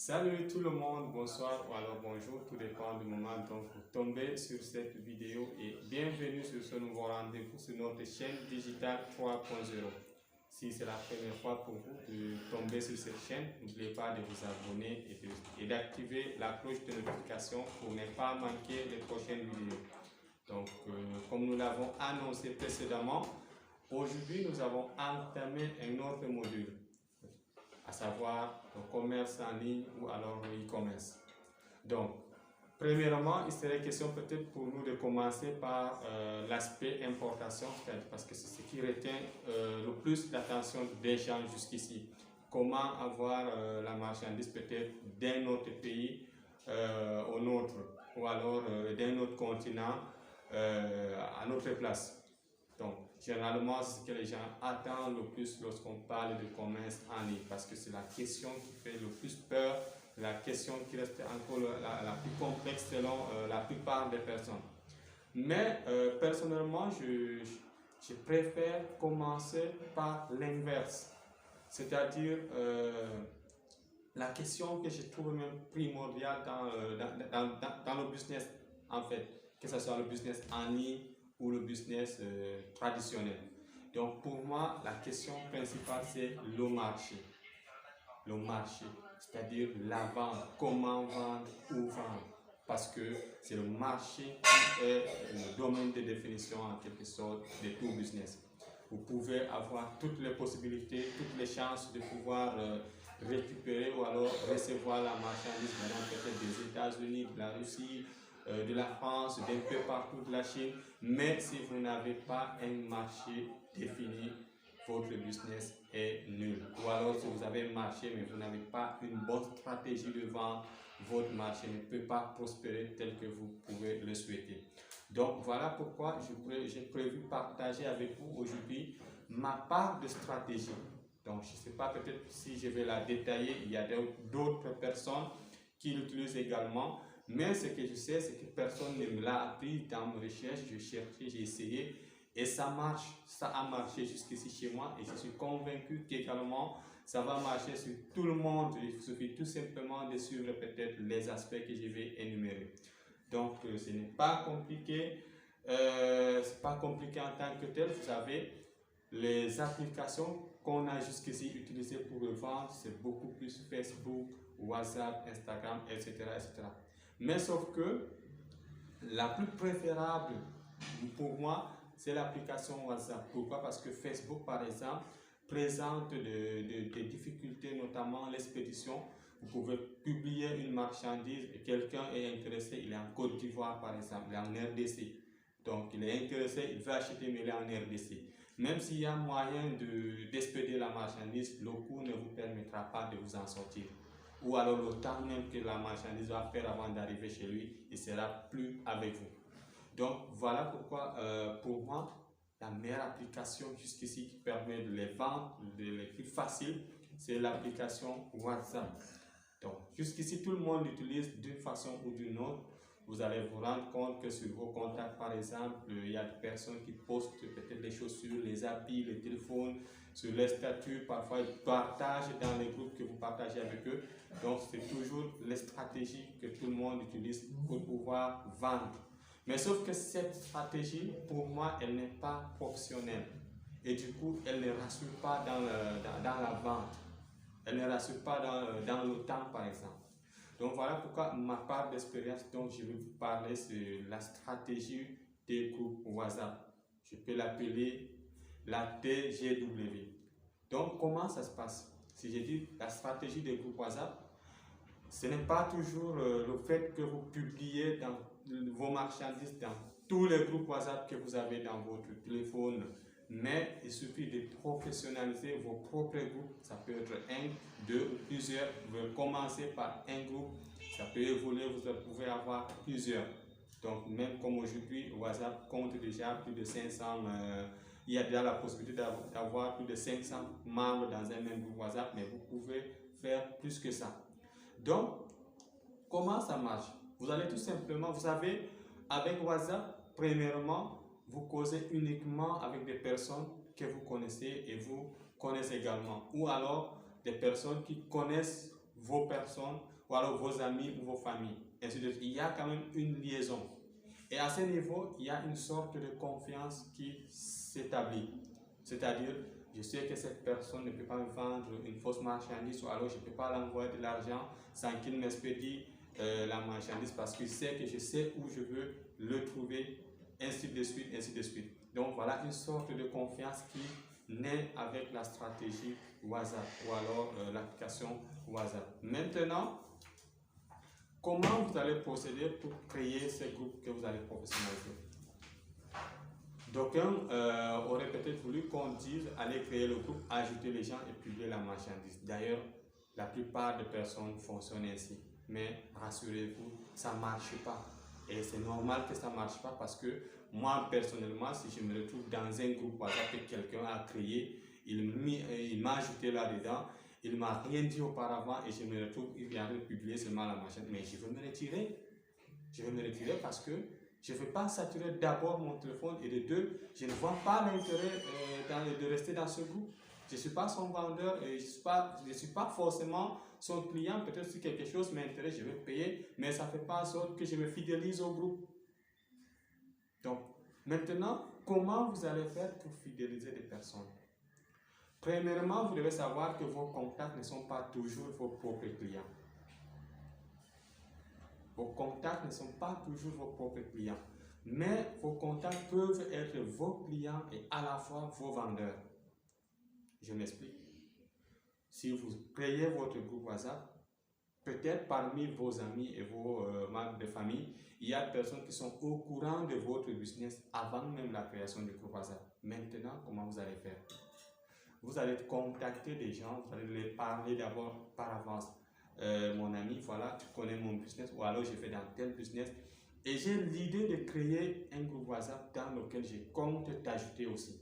Salut tout le monde, bonsoir ou alors bonjour, tout dépend du moment dont vous tombez sur cette vidéo et bienvenue sur ce nouveau rendez-vous sur notre chaîne Digital 3.0. Si c'est la première fois pour vous de tomber sur cette chaîne, n'oubliez pas de vous abonner et d'activer la cloche de notification pour ne pas manquer les prochaines vidéos. Donc, comme nous l'avons annoncé précédemment, aujourd'hui nous avons entamé un autre module, à savoir le commerce en ligne ou alors le e-commerce. Donc, premièrement, il serait question peut-être pour nous de commencer par l'aspect importation, parce que c'est ce qui retient le plus l'attention des gens jusqu'ici. Comment avoir la marchandise peut-être d'un autre pays au nôtre, ou alors d'un autre continent à notre place. Donc, généralement, c'est ce que les gens attendent le plus lorsqu'on parle de commerce en ligne, parce que c'est la question qui fait le plus peur, la question qui reste encore la plus complexe selon la plupart des personnes. Mais personnellement, je préfère commencer par l'inverse, c'est-à-dire la question que je trouve même primordiale dans le business, en fait, que ce soit le business en ligne ou le business traditionnel. Donc pour moi, la question principale, c'est le marché. Le marché, c'est-à-dire la vente, comment vendre, où vendre. Parce que c'est le marché qui est le domaine de définition en quelque sorte de tout business. Vous pouvez avoir toutes les possibilités, toutes les chances de pouvoir récupérer ou alors recevoir la marchandise, maintenant peut-être des États-Unis, de la Russie, de la France, d'un peu partout de la Chine. Mais si vous n'avez pas un marché défini, votre business est nul. Ou alors si vous avez un marché mais vous n'avez pas une bonne stratégie de vente, votre marché ne peut pas prospérer tel que vous pouvez le souhaiter. Donc voilà pourquoi j'ai prévu partager avec vous aujourd'hui ma part de stratégie. Donc je ne sais pas, peut-être si je vais la détailler, il y a d'autres personnes qui l'utilisent également. Mais ce que je sais, c'est que personne ne me l'a appris dans mes recherches. Je cherchais, j'ai essayé et ça marche. Ça a marché jusqu'ici chez moi et je suis convaincu qu'également ça va marcher sur tout le monde. Il suffit tout simplement de suivre peut-être les aspects que je vais énumérer. Donc ce n'est pas compliqué. C'est pas compliqué en tant que tel. Vous savez, les applications qu'on a jusqu'ici utilisées pour le vendre, c'est beaucoup plus Facebook, WhatsApp, Instagram, etc., etc. Mais sauf que la plus préférable pour moi, c'est l'application WhatsApp. Pourquoi? Parce que Facebook, par exemple, présente des difficultés, notamment l'expédition. Vous pouvez publier une marchandise et quelqu'un est intéressé, il est en Côte d'Ivoire par exemple, il est en RDC. Donc il est intéressé, il veut acheter mais il est en RDC. Même s'il y a moyen d'expédier la marchandise, le coût ne vous permettra pas de vous en sortir. Ou alors le temps même que la marchandise va faire avant d'arriver chez lui, il ne sera plus avec vous. Donc voilà pourquoi pour moi, la meilleure application jusqu'ici qui permet de les vendre, les plus faciles, c'est l'application WhatsApp. Donc jusqu'ici, tout le monde l'utilise d'une façon ou d'une autre. Vous allez vous rendre compte que sur vos contacts, par exemple, il y a des personnes qui postent peut-être des chaussures, les habits, les téléphones, sur les statuts. Parfois, ils partagent dans les groupes que vous partagez avec eux. Donc, c'est toujours les stratégies que tout le monde utilise pour pouvoir vendre. Mais sauf que cette stratégie, pour moi, elle n'est pas professionnelle. Et du coup, elle ne rassure pas dans la vente. Elle ne rassure pas dans le temps, par exemple. Donc voilà pourquoi ma part d'expérience dont je vais vous parler, c'est la stratégie des groupes WhatsApp. Je peux l'appeler la TGW. Donc comment ça se passe? Si je dis la stratégie des groupes WhatsApp, ce n'est pas toujours le fait que vous publiez dans vos marchandises dans tous les groupes WhatsApp que vous avez dans votre téléphone, mais il suffit de professionnaliser vos propres groupes. Ça peut être un, deux ou plusieurs. Vous pouvez commencer par un groupe, ça peut évoluer, vous pouvez avoir plusieurs. Donc même comme aujourd'hui, WhatsApp compte déjà plus de 500, il y a déjà la possibilité d'avoir plus de 500 membres dans un même groupe WhatsApp, mais vous pouvez faire plus que ça. Donc, comment ça marche? Vous allez tout simplement, vous savez, avec WhatsApp, premièrement, vous causez uniquement avec des personnes que vous connaissez et vous connaissez également. Ou alors, des personnes qui connaissent vos personnes, ou alors vos amis ou vos familles. Ainsi de suite. Il y a quand même une liaison. Et à ce niveau, il y a une sorte de confiance qui s'établit. C'est-à-dire, je sais que cette personne ne peut pas me vendre une fausse marchandise, ou alors je ne peux pas l'envoyer de l'argent sans qu'il m'expédie la marchandise, parce qu'il sait que je sais où je veux le trouver, ainsi de suite, ainsi de suite. Donc voilà une sorte de confiance qui naît avec la stratégie WhatsApp, ou alors l'application WhatsApp. Maintenant, comment vous allez procéder pour créer ce groupe que vous allez professionnaliser? D'aucuns auraient peut-être voulu qu'on dise allez créer le groupe, ajouter les gens et publier la marchandise. D'ailleurs, la plupart des personnes fonctionnent ainsi. Mais rassurez-vous, ça ne marche pas. Et c'est normal que ça ne marche pas, parce que moi, personnellement, si je me retrouve dans un groupe WhatsApp que quelqu'un a créé, il m'a ajouté là-dedans, il ne m'a rien dit auparavant et je me retrouve, il vient de publier seulement la marchandise. Mais je veux me retirer. Je veux me retirer parce que je ne veux pas saturer d'abord mon téléphone, et de deux, je ne vois pas l'intérêt de rester dans ce groupe. Je ne suis pas son vendeur et je ne suis pas forcément son client. Peut-être si quelque chose m'intéresse, je vais payer, mais ça ne fait pas en sorte que je me fidélise au groupe. Donc, maintenant, comment vous allez faire pour fidéliser des personnes? Premièrement, vous devez savoir que vos contacts ne sont pas toujours vos propres clients. Vos contacts ne sont pas toujours vos propres clients, mais vos contacts peuvent être vos clients et à la fois vos vendeurs. Je m'explique. Si vous créez votre groupe WhatsApp, peut-être parmi vos amis et vos membres de famille, il y a des personnes qui sont au courant de votre business avant même la création du groupe WhatsApp. Maintenant, comment vous allez faire? Vous allez contacter des gens, vous allez les parler d'abord par avance. Mon ami, voilà, tu connais mon business, ou alors je fais dans tel business. Et j'ai l'idée de créer un groupe WhatsApp dans lequel je compte t'ajouter aussi.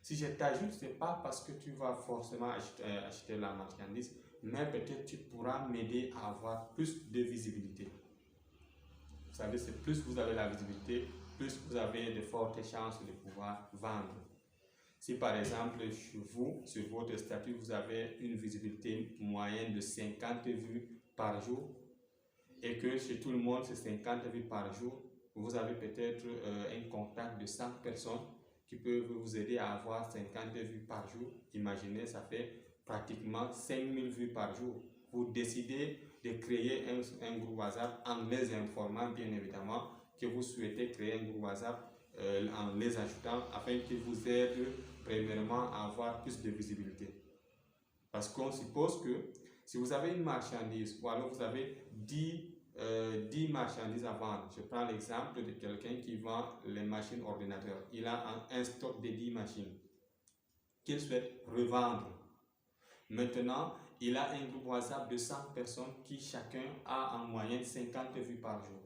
Si je t'ajoute, ce n'est pas parce que tu vas forcément acheter la marchandise, mais peut-être tu pourras m'aider à avoir plus de visibilité. Vous savez, c'est plus vous avez la visibilité, plus vous avez de fortes chances de pouvoir vendre. Si par exemple, chez vous, sur votre statut, vous avez une visibilité moyenne de 50 vues par jour, et que chez tout le monde, c'est 50 vues par jour, vous avez peut-être un contact de 100 personnes qui peuvent vous aider à avoir 50 vues par jour. Imaginez, ça fait pratiquement 5000 vues par jour. Vous décidez de créer un groupe WhatsApp en les informant, bien évidemment, que vous souhaitez créer un groupe WhatsApp en les ajoutant, afin qu'ils vous aident premièrement à avoir plus de visibilité. Parce qu'on suppose que si vous avez une marchandise, ou alors vous avez 10 marchandises à vendre. Je prends l'exemple de quelqu'un qui vend les machines ordinateurs. Il a un stock de 10 machines qu'il souhaite revendre. Maintenant, il a un groupe WhatsApp de 100 personnes qui chacun a en moyenne 50 vues par jour.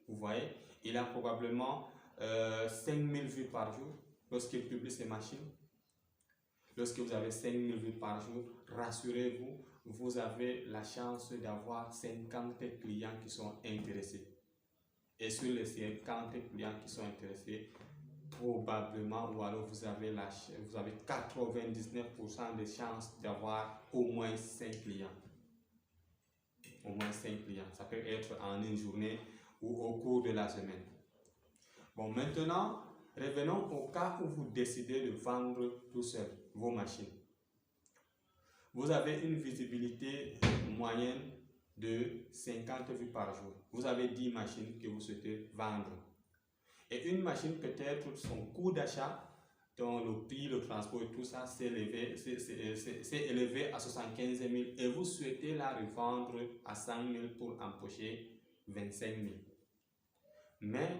Vous voyez, il a probablement 5000 vues par jour lorsqu'il publie ses machines. Lorsque vous avez 5000 vues par jour, rassurez-vous, vous avez la chance d'avoir 50 clients qui sont intéressés. Et sur les 50 clients qui sont intéressés, probablement, ou alors vous avez 99% de chances d'avoir au moins 5 clients. Au moins 5 clients. Ça peut être en une journée ou au cours de la semaine. Bon, maintenant, revenons au cas où vous décidez de vendre tout seul vos machines. Vous avez une visibilité moyenne de 50 vues par jour. Vous avez 10 machines que vous souhaitez vendre. Et une machine, peut-être son coût d'achat, dont le prix, le transport et tout ça, c'est élevé à 75 000 et vous souhaitez la revendre à 100 000 pour empocher 25 000. Mais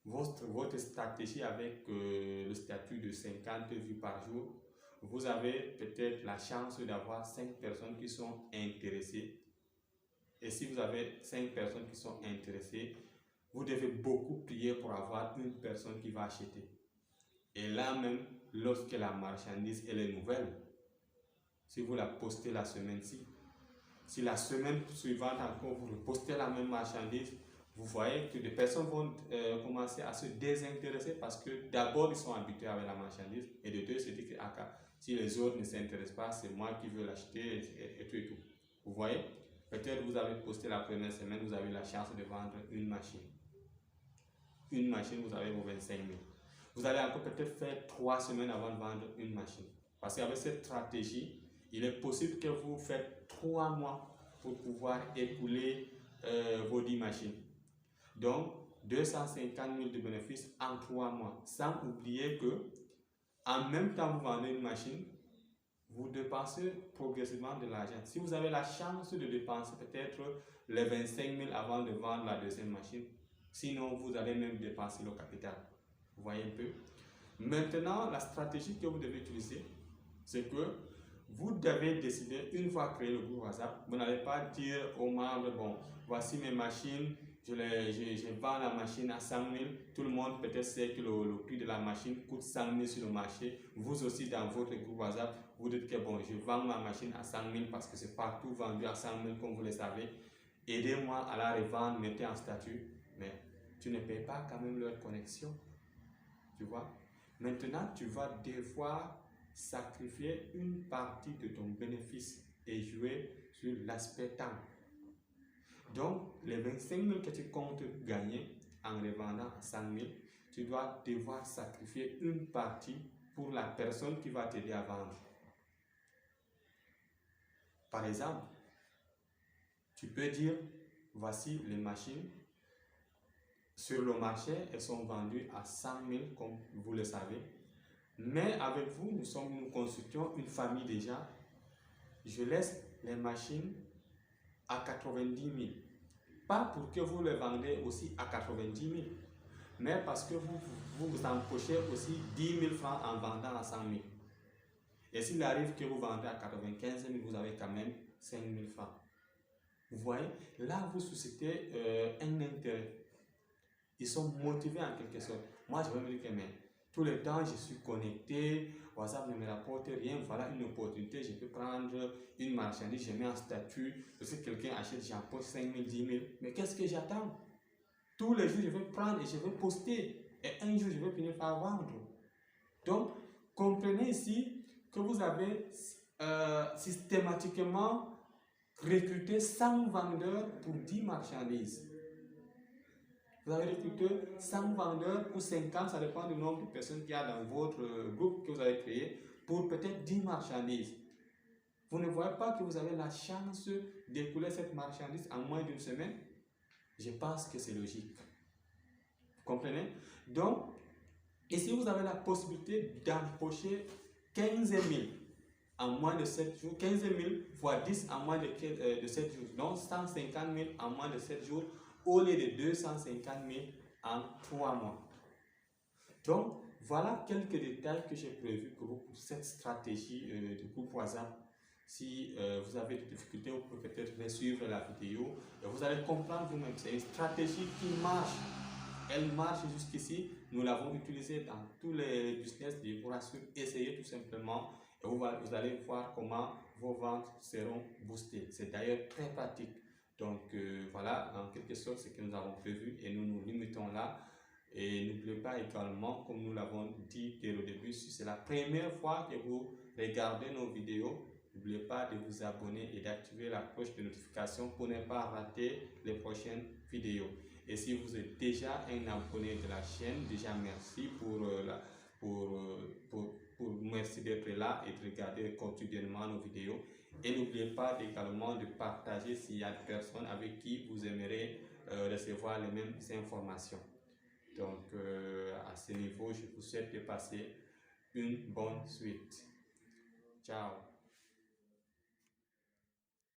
votre stratégie avec le statut de 50 vues par jour, vous avez peut-être la chance d'avoir 5 personnes qui sont intéressées. Et si vous avez 5 personnes qui sont intéressées, vous devez beaucoup prier pour avoir une personne qui va acheter. Et là même, lorsque la marchandise elle est nouvelle, si vous la postez la semaine-ci, si la semaine suivante encore vous postez la même marchandise, vous voyez que des personnes vont commencer à se désintéresser, parce que d'abord ils sont habitués avec la marchandise, et de deux, c'est dit que si les autres ne s'intéressent pas, c'est moi qui veux l'acheter, et tout et tout. Vous voyez, peut-être vous avez posté la première semaine, vous avez la chance de vendre une machine. Une machine, vous avez vos 25 000. Vous allez encore peut-être faire 3 semaines avant de vendre une machine. Parce qu'avec cette stratégie, il est possible que vous faites 3 mois pour pouvoir écouler vos 10 machines. Donc, 250 000 de bénéfices en 3 mois. Sans oublier que, en même temps vous vendez une machine, vous dépensez progressivement de l'argent. Si vous avez la chance de dépenser peut-être les 25 000 avant de vendre la deuxième machine, sinon vous allez même dépenser le capital. Vous voyez un peu? Maintenant, la stratégie que vous devez utiliser, c'est que vous devez décider, une fois créé le groupe WhatsApp, vous n'allez pas dire aux membres, bon, voici mes machines, je vends la machine à 100 000, tout le monde peut-être sait que le prix de la machine coûte 100 000 sur le marché. Vous aussi dans votre groupe WhatsApp, vous dites que bon, je vends ma machine à 100 000 parce que c'est partout vendu à 100 000 comme vous le savez. Aidez-moi à la revendre, mettez en statut, mais tu ne payes pas quand même leur connexion. Tu vois? Maintenant, tu vas devoir sacrifier une partie de ton bénéfice et jouer sur l'aspect temps. Donc, les 25 000 que tu comptes gagner en revendant à 100 000, tu dois devoir sacrifier une partie pour la personne qui va t'aider à vendre. Par exemple, tu peux dire, voici les machines. Sur le marché, elles sont vendues à 100 000 comme vous le savez. Mais avec vous, nous constituons une famille déjà. Je laisse les machines à 90 000. Pas pour que vous les vendez aussi à 90 000, mais parce que vous empochez aussi 10 000 francs en vendant à 100 000. Et s'il arrive que vous vendez à 95 000, vous avez quand même 5 000 francs. Vous voyez, là vous suscitez un intérêt. Ils sont motivés en quelque sorte. Moi, je vais me dire que mais, tout le temps, je suis connecté, WhatsApp ne me rapporte rien, voilà une opportunité, je peux prendre une marchandise, je mets un statut, si quelqu'un achète, j'empoche 5 000, 10 000. Mais qu'est-ce que j'attends? Tous les jours, je vais prendre et je vais poster. Et un jour, je vais finir par vendre. Donc, comprenez ici que vous avez systématiquement recruté 100 vendeurs pour 10 marchandises. Vous avez recruté 100 vendeurs ou 50, ça dépend du nombre de personnes qu'il y a dans votre groupe que vous avez créé, pour peut-être 10 marchandises. Vous ne voyez pas que vous avez la chance d'écouler cette marchandise en moins d'une semaine? Je pense que c'est logique. Vous comprenez? Donc, ici vous avez la possibilité d'empocher 15 000 en moins de 7 jours, 15 000 fois 10 en moins de 7 jours, donc 150 000 en moins de 7 jours, au lieu de 250 000 en 3 mois. Donc, voilà quelques détails que j'ai prévus pour vous pour cette stratégie de groupe WhatsApp. Si vous avez des difficultés, vous pouvez peut-être suivre la vidéo et vous allez comprendre vous-même. C'est une stratégie qui marche. Elle marche jusqu'ici. Nous l'avons utilisée dans tous les business. Je vous rassure, essayez tout simplement et vous allez voir comment vos ventes seront boostées. C'est d'ailleurs très pratique. Donc voilà, en quelque sorte, ce que nous avons prévu et nous nous limitons là. Et n'oubliez pas également, comme nous l'avons dit dès le début, si c'est la première fois que vous regardez nos vidéos, n'oubliez pas de vous abonner et d'activer la cloche de notification pour ne pas rater les prochaines vidéos. Et si vous êtes déjà un abonné de la chaîne, déjà merci merci d'être là et de regarder quotidiennement nos vidéos. Et n'oubliez pas également de partager s'il y a des personnes avec qui vous aimeriez recevoir les mêmes informations. Donc à ce niveau, je vous souhaite de passer une bonne suite. Ciao.